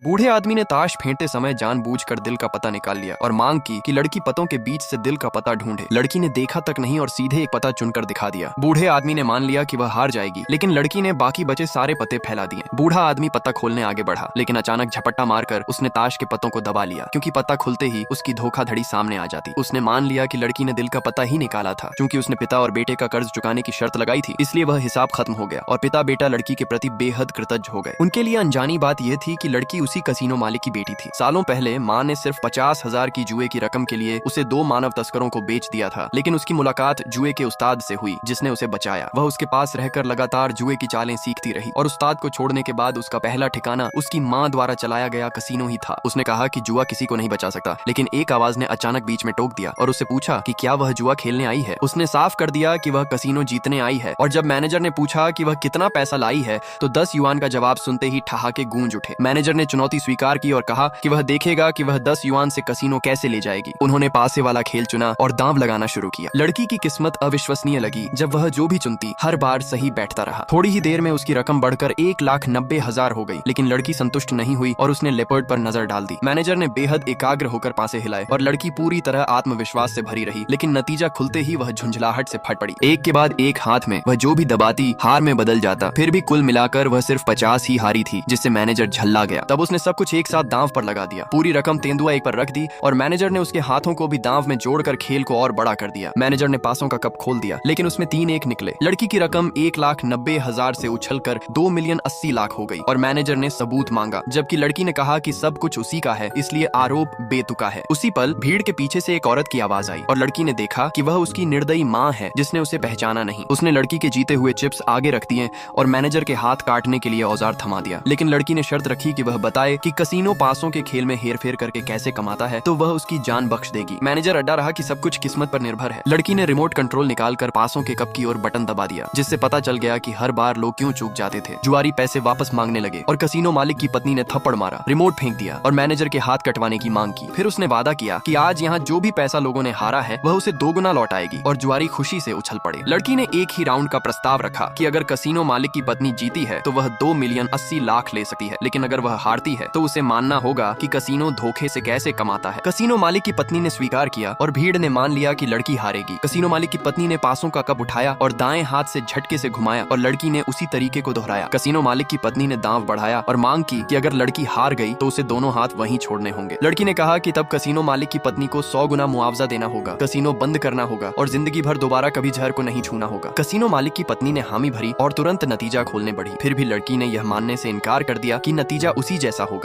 बूढ़े आदमी ने ताश फेंकते समय जानबूझकर दिल का पता निकाल लिया और मांग की कि लड़की पतों के बीच से दिल का पता ढूंढे। लड़की ने देखा तक नहीं और सीधे एक पता चुनकर दिखा दिया। बूढ़े आदमी ने मान लिया कि वह हार जाएगी, लेकिन लड़की ने बाकी बचे सारे पत्ते फैला दिए। बूढ़ा आदमी पत्ता खोलने आगे बढ़ा, लेकिन अचानक झपट्टा मारकर उसने ताश के पत्तों को दबा लिया, क्योंकि पत्ता खुलते ही उसकी धोखाधड़ी सामने आ जाती। उसने मान लिया कि लड़की ने दिल का पता ही निकाला था। क्योंकि उसने पिता और बेटे का कर्ज चुकाने की शर्त लगाई थी, इसलिए वह हिसाब खत्म हो गया और पिता बेटा लड़की के प्रति बेहद कृतज्ञ हो गए। उनके लिए अनजानी बात यह थी कि लड़की उसी कसीनो मालिक की बेटी थी। सालों पहले माँ ने सिर्फ 50,000 की जुए की रकम के लिए उसे 2 मानव तस्करों को बेच दिया था, लेकिन उसकी मुलाकात जुए के उस्ताद से हुई, जिसने उसे बचाया। वह उसके पास रहकर लगातार जुए की चालें सीखती रही और उस्ताद को छोड़ने के बाद उसका पहला ठिकाना उसकी माँ द्वारा चलाया गया कसीनो ही था। उसने कहा कि जुआ किसी को नहीं बचा सकता, लेकिन एक आवाज ने अचानक बीच में टोक दिया और उससे पूछा कि क्या वह जुआ खेलने आई है। उसने साफ कर दिया कि वह कसीनो जीतने आई है, और जब मैनेजर ने पूछा कि वह कितना पैसा लाई है, तो 10 युआन का जवाब सुनते ही ठहाके गूंज उठे। मैनेजर ने चुनौती स्वीकार की और कहा कि वह देखेगा कि वह 10 युआन से कसीनो कैसे ले जाएगी। उन्होंने पासे वाला खेल चुना और दांव लगाना शुरू किया। लड़की की किस्मत अविश्वसनीय लगी। जब वह जो भी चुनती हर बार सही बैठता रहा। थोड़ी ही देर में उसकी रकम बढ़कर 1,90,000 हो गई, लेकिन लड़की संतुष्ट नहीं हुई और उसने लेपर्ड पर नजर डाल दी। मैनेजर ने बेहद एकाग्र होकर पासे हिलाए और लड़की पूरी तरह आत्मविश्वास से भरी रही, लेकिन नतीजा खुलते ही वह झुंझलाहट से फट पड़ी। एक के बाद एक हाथ में वह जो भी दबाती हार में बदल जाता। फिर भी कुल मिलाकर वह सिर्फ 50 ही हारी थी, जिससे मैनेजर झल्ला गया। तब उसने सब कुछ एक साथ दांव पर लगा दिया। पूरी रकम तेंदुआ एक पर रख दी और मैनेजर ने उसके हाथों को भी दांव में जोड़कर खेल को और बड़ा कर दिया। मैनेजर ने पासों का कप खोल दिया, लेकिन उसमें 3 1 निकले। लड़की की रकम 1,90,000 से उछलकर 2,80,00,000 हो गई और मैनेजर ने सबूत मांगा, जबकि लड़की ने कहा कि सब कुछ उसी का है, इसलिए आरोप बेतुका है। उसी पल भीड़ के पीछे से एक औरत की आवाज आई और लड़की ने देखा कि वह उसकी निर्दयी माँ है, जिसने उसे पहचाना नहीं। उसने लड़की के जीते हुए चिप्स आगे रख दिए और मैनेजर के हाथ काटने के लिए औजार थमा दिया, लेकिन लड़की ने शर्त रखी कि वह बताए कि कसीनो पासों के खेल में हेरफेर करके कैसे कमाता है, तो वह उसकी जान बख्श देगी। मैनेजर अड्डा रहा कि सब कुछ किस्मत पर निर्भर है। लड़की ने रिमोट कंट्रोल निकालकर पासों के कप की ओर बटन दबा दिया, जिससे पता चल गया कि हर बार लोग क्यों चूक जाते थे। जुआरी पैसे वापस मांगने लगे और कसीनो मालिक की पत्नी ने थप्पड़ मारा, रिमोट फेंक दिया और मैनेजर के हाथ कटवाने की मांग की। फिर उसने वादा किया कि आज यहाँ जो भी पैसा लोगों ने हारा है वह उसे 2 गुना लौटाएगी, और जुआरी खुशी से उछल पड़े। लड़की ने एक ही राउंड का प्रस्ताव रखा कि अगर कसीनो मालिक की पत्नी जीती है तो वह 2,80,00,000 ले सकती है, लेकिन अगर वह हारती है तो उसे मानना होगा कि कसीनो धोखे से कैसे कमाता है। कसीनो मालिक की पत्नी ने स्वीकार किया और भीड़ ने मान लिया कि लड़की हारेगी। कसीनो मालिक की पत्नी ने पासों का कप उठाया और दाएं हाथ से झटके से घुमाया और लड़की ने उसी तरीके को दोहराया। कसीनो मालिक की पत्नी ने दांव बढ़ाया और मांग की कि अगर लड़की हार गई तो उसे दोनों हाथ वहीं छोड़ने होंगे। लड़की ने कहा कि तब कसीनो मालिक की पत्नी को 100 गुना मुआवजा देना होगा, कसीनो बंद करना होगा और जिंदगी भर दोबारा कभी जहर को नहीं छूना होगा। कसीनो मालिक की पत्नी ने हामी भरी और तुरंत नतीजा खोलने बढ़ी। फिर भी लड़की ने यह मानने से इनकार कर दिया कि नतीजा उसी जैसा होगा।